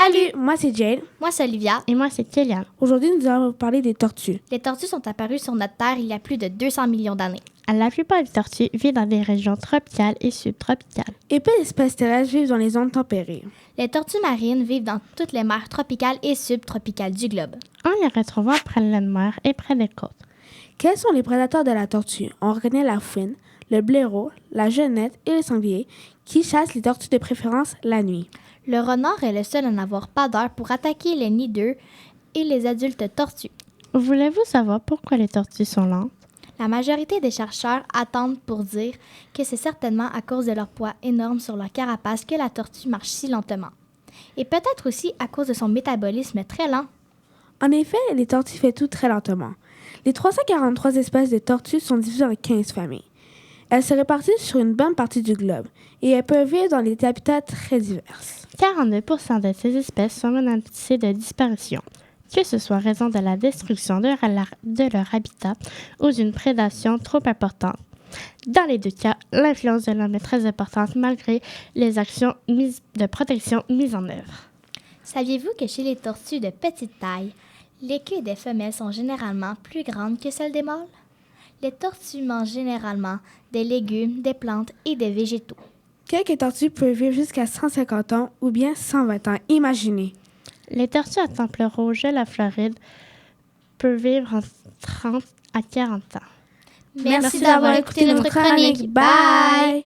Salut, moi c'est Jane. Moi c'est Olivia. Et moi c'est Kéliane. Aujourd'hui, nous allons vous parler des tortues. Les tortues sont apparues sur notre Terre il y a plus de 200 millions d'années. La plupart des tortues vivent dans des régions tropicales et subtropicales. Et peu d'espèces terrestres vivent dans les zones tempérées. Les tortues marines vivent dans toutes les mers tropicales et subtropicales du globe. On les retrouve près de la mer et près des côtes. Quels sont les prédateurs de la tortue? On reconnaît la fouine, le blaireau, la genette et le sanglier qui chassent les tortues de préférence la nuit. Le renard est le seul à n'avoir pas d'heure pour attaquer les nids d'œufs et les adultes tortues. Voulez-vous savoir pourquoi les tortues sont lentes? La majorité des chercheurs attendent pour dire que c'est certainement à cause de leur poids énorme sur leur carapace que la tortue marche si lentement. Et peut-être aussi à cause de son métabolisme très lent. En effet, les tortues font tout très lentement. Les 343 espèces de tortues sont divisées en 15 familles. Elles se répartissent sur une bonne partie du globe et elles peuvent vivre dans des habitats très divers. 42% de ces espèces sont menacées de disparition, que ce soit en raison de la destruction de leur habitat ou d'une prédation trop importante. Dans les deux cas, l'influence de l'homme est très importante malgré les actions de protection mises en œuvre. Saviez-vous que chez les tortues de petite taille, les queues des femelles sont généralement plus grandes que celles des mâles? Les tortues mangent généralement des légumes, des plantes et des végétaux. Quelques tortues peuvent vivre jusqu'à 150 ans ou bien 120 ans. Imaginez! Les tortues à temple rouge de la Floride peuvent vivre entre 30 à 40 ans. Merci d'avoir écouté notre chronique. Bye!